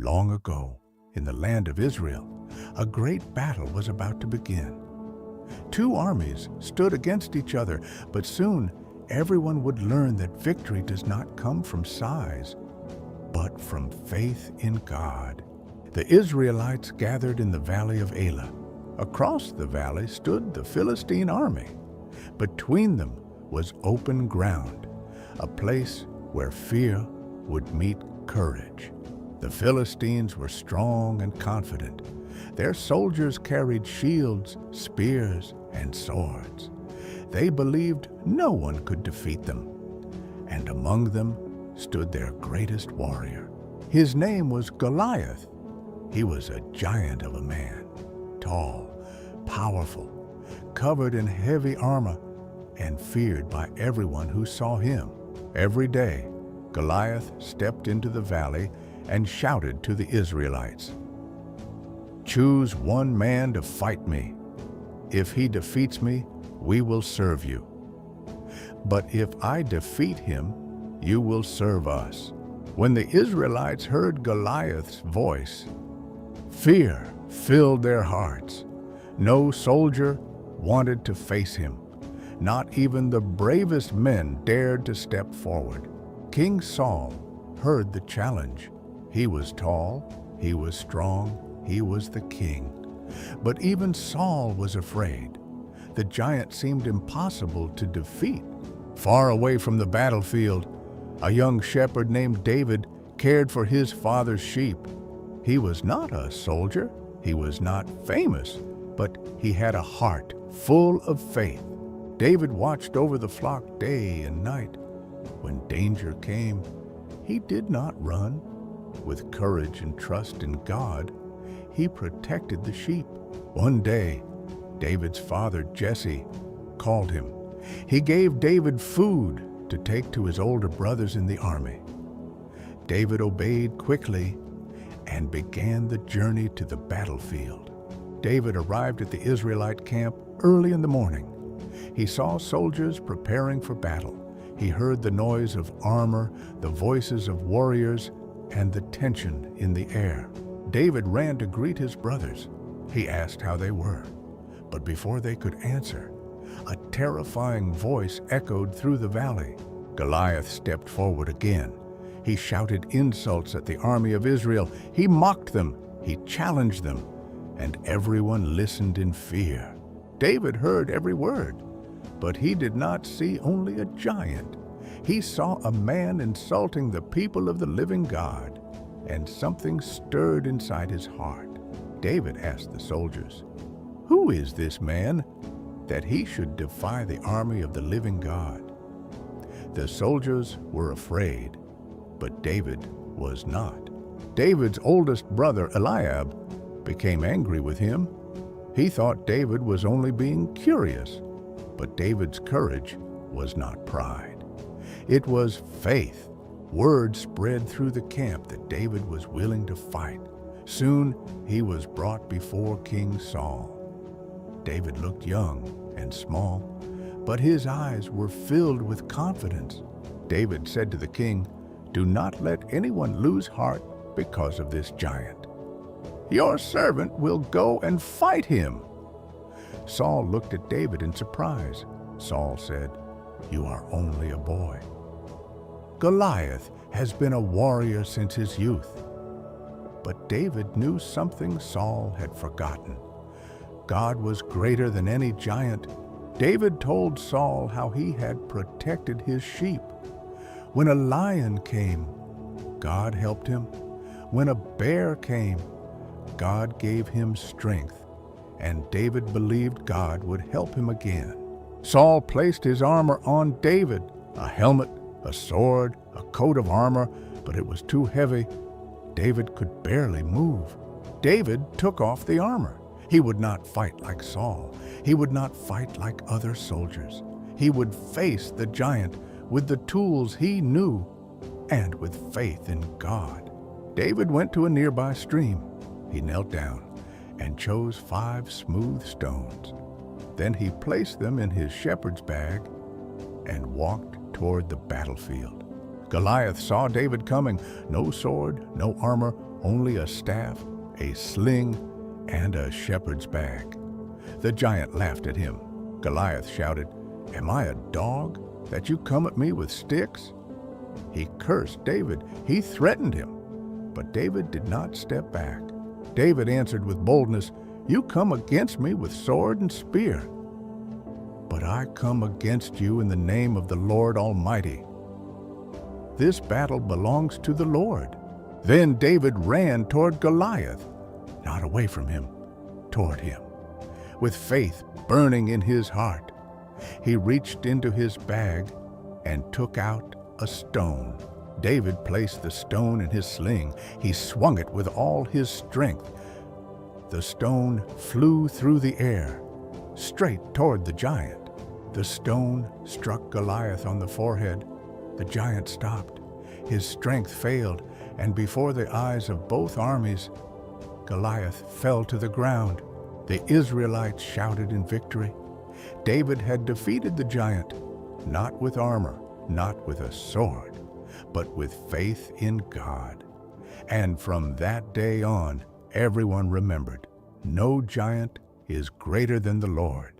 Long ago, in the land of Israel, a great battle was about to begin. Two armies stood against each other, but soon everyone would learn that victory does not come from size, but from faith in God. The Israelites gathered in the valley of Elah. Across the valley stood the Philistine army. Between them was open ground, a place where fear would meet courage. The Philistines were strong and confident. Their soldiers carried shields, spears, and swords. They believed no one could defeat them. And among them stood their greatest warrior. His name was Goliath. He was a giant of a man, tall, powerful, covered in heavy armor, and feared by everyone who saw him. Every day, Goliath stepped into the valley and shouted to the Israelites, "Choose one man to fight me. If he defeats me, we will serve you. But if I defeat him, you will serve us." When the Israelites heard Goliath's voice, fear filled their hearts. No soldier wanted to face him. Not even the bravest men dared to step forward. King Saul heard the challenge. He was tall, he was strong, he was the king. But even Saul was afraid. The giant seemed impossible to defeat. Far away from the battlefield, a young shepherd named David cared for his father's sheep. He was not a soldier, he was not famous, but he had a heart full of faith. David watched over the flock day and night. When danger came, he did not run. With courage and trust in God, he protected the sheep. One day, David's father, Jesse, called him. He gave David food to take to his older brothers in the army. David obeyed quickly and began the journey to the battlefield. David arrived at the Israelite camp early in the morning. He saw soldiers preparing for battle. He heard the noise of armor, the voices of warriors, and the tension in the air. David ran to greet his brothers. He asked how they were. But before they could answer, a terrifying voice echoed through the valley. Goliath stepped forward again. He shouted insults at the army of Israel. He mocked them. He challenged them. And everyone listened in fear. David heard every word, but he did not see only a giant. He saw a man insulting the people of the living God, and something stirred inside his heart. David asked the soldiers, "Who is this man that he should defy the army of the living God?" The soldiers were afraid, but David was not. David's oldest brother, Eliab, became angry with him. He thought David was only being curious, but David's courage was not pride. It was faith. Word spread through the camp that David was willing to fight. Soon he was brought before King Saul. David looked young and small, but his eyes were filled with confidence. David said to the king, "Do not let anyone lose heart because of this giant. Your servant will go and fight him." Saul looked at David in surprise. Saul said, "You are only a boy. Goliath has been a warrior since his youth." But David knew something Saul had forgotten. God was greater than any giant. David told Saul how he had protected his sheep. When a lion came, God helped him. When a bear came, God gave him strength, and David believed God would help him again. Saul placed his armor on David, a helmet, a sword, a coat of armor, but it was too heavy. David could barely move. David took off the armor. He would not fight like Saul. He would not fight like other soldiers. He would face the giant with the tools he knew and with faith in God. David went to a nearby stream. He knelt down and chose 5 smooth stones. Then he placed them in his shepherd's bag and walked toward the battlefield. Goliath saw David coming. No sword, no armor, only a staff, a sling, and a shepherd's bag. The giant laughed at him. Goliath shouted, "Am I a dog, that you come at me with sticks?" He cursed David. He threatened him. But David did not step back. David answered with boldness, "You come against me with sword and spear, but I come against you in the name of the Lord Almighty. This battle belongs to the Lord." Then David ran toward Goliath, not away from him, toward him. With faith burning in his heart, he reached into his bag and took out a stone. David placed the stone in his sling. He swung it with all his strength. The stone flew through the air, straight toward the giant. The stone struck Goliath on the forehead. The giant stopped. His strength failed, and before the eyes of both armies, Goliath fell to the ground. The Israelites shouted in victory. David had defeated the giant, not with armor, not with a sword, but with faith in God. And from that day on, everyone remembered, no giant is greater than the Lord.